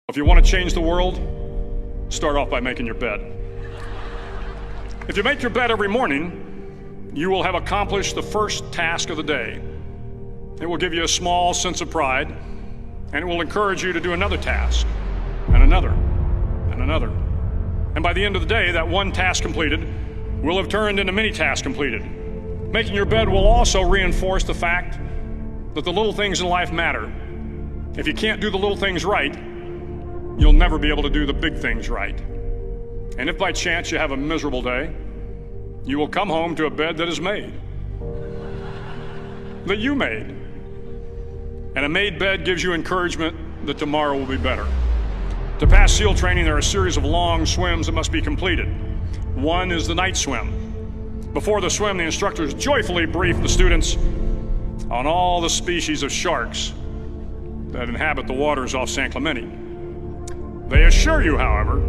If you want to change the world, start off by making your bed. If you make your bed every morning, you will have accomplished the first task of the day. It will give you a small sense of pride, and it will encourage you to do another task, and another, and another. And by the end of the day, that one task completed will have turned into many tasks completed. Making your bed will also reinforce the fact that the little things in life matter. If you can't do the little things right, you'll never be able to do the big things right. And if by chance you have a miserable day, you will come home to a bed that is made, that you made. And a made bed gives you encouragement that tomorrow will be better. To pass SEAL training, there are a series of long swims that must be completed. One is the night swim. Before the swim, the instructors joyfully brief the students on all the species of sharks that inhabit the waters off San Clemente. They assure you, however,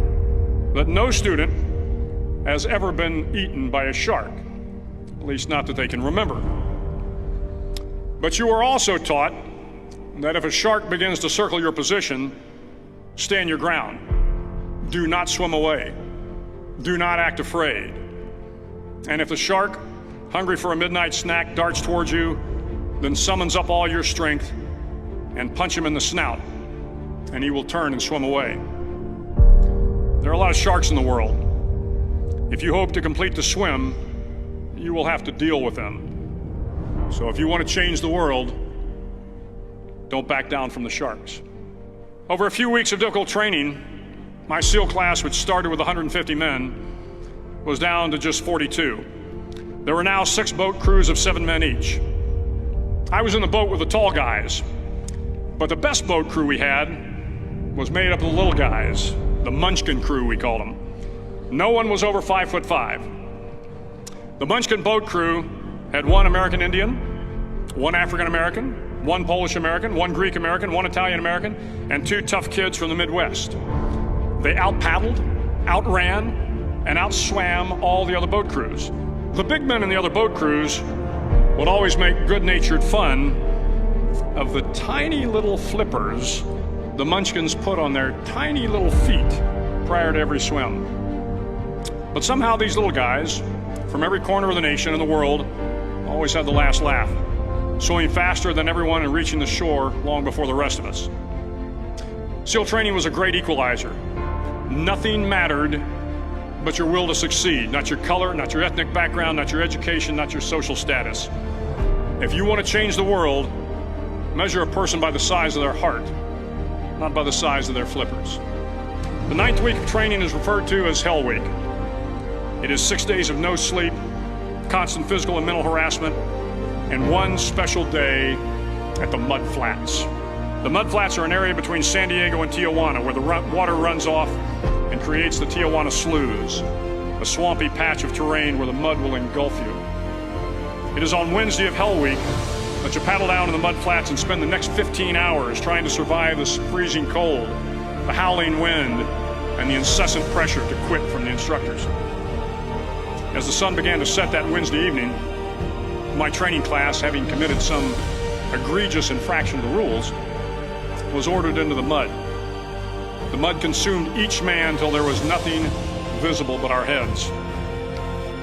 that no student has ever been eaten by a shark, at least not that they can remember. But you are also taught that if a shark begins to circle your position, stand your ground. Do not swim away. Do not act afraid. And if the shark, hungry for a midnight snack, darts towards you, then summons up all your strength and punch him in the snout, and he will turn and swim away. There are a lot of sharks in the world. If you hope to complete the swim, you will have to deal with them. So if you want to change the world, don't back down from the sharks. Over a few weeks of difficult training, my SEAL class, which started with 150 men, was down to just 42. There were now 6 boat crews of 7 men each. I was in the boat with the tall guys, but the best boat crew we had was made up of the little guys, the Munchkin crew, we called them. No one was over 5'5". The Munchkin boat crew had 1 American Indian, 1 African American, 1 Polish American, 1 Greek American, 1 Italian American, and 2 tough kids from the Midwest. They out-paddled, outran, and outswam all the other boat crews. The big men in the other boat crews would always make good-natured fun of the tiny little flippers the Munchkins put on their tiny little feet prior to every swim. But somehow these little guys from every corner of the nation and the world always had the last laugh, swimming faster than everyone and reaching the shore long before the rest of us. SEAL training was a great equalizer. Nothing mattered but your will to succeed, not your color, not your ethnic background, not your education, not your social status. If you want to change the world, measure a person by the size of their heart, not by the size of their flippers. The 9th week of training is referred to as Hell Week. It is 6 days of no sleep, constant physical and mental harassment, and 1 special day at the Mud Flats. The Mud Flats are an area between San Diego and Tijuana where the water runs off and creates the Tijuana Sloughs, a swampy patch of terrain where the mud will engulf you. It is on Wednesday of Hell Week that you paddle down to the Mud Flats and spend the next 15 hours trying to survive the freezing cold, the howling wind, and the incessant pressure to quit from the instructors. As the sun began to set that Wednesday evening, my training class, having committed some egregious infraction of the rules, was ordered into the mud. The mud consumed each man till there was nothing visible but our heads.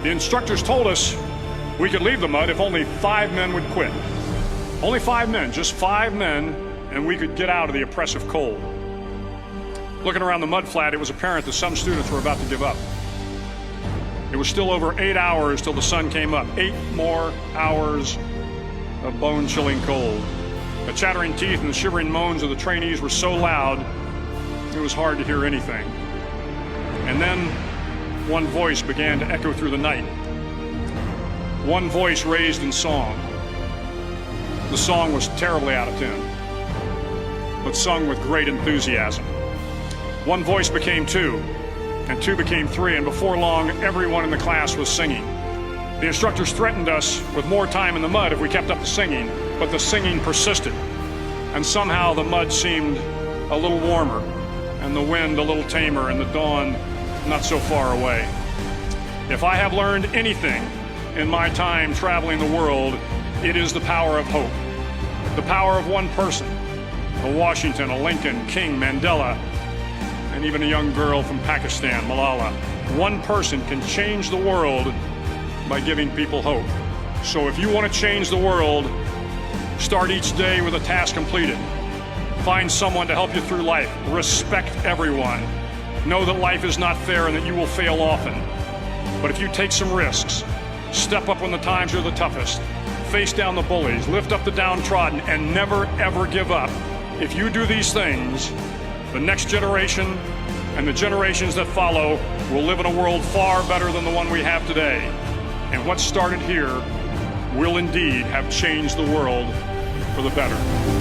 The instructors told us we could leave the mud if only 5 men would quit. Only 5 men, just 5 men, and we could get out of the oppressive cold. Looking around the mud flat, it was apparent that some students were about to give up. It was still over 8 hours till the sun came up. 8 more hours of bone-chilling cold. The chattering teeth and the shivering moans of the trainees were so loud, it was hard to hear anything. And then one voice began to echo through the night. One voice raised in song. The song was terribly out of tune, but sung with great enthusiasm. One voice became 2, and 2 became 3, and before long, everyone in the class was singing. The instructors threatened us with more time in the mud if we kept up the singing, but the singing persisted, and somehow the mud seemed a little warmer, and the wind a little tamer, and the dawn not so far away. If I have learned anything in my time traveling the world, it is the power of hope, the power of one person, a Washington, a Lincoln, King, Mandela, and even a young girl from Pakistan, Malala. One person can change the world by giving people hope. So if you want to change the world, start each day with a task completed. Find someone to help you through life. Respect everyone. Know that life is not fair and that you will fail often. But if you take some risks, step up when the times are the toughest, face down the bullies, lift up the downtrodden, and never ever give up. If you do these things, the next generation and the generations that follow will live in a world far better than the one we have today. And what started here will indeed have changed the world for the better.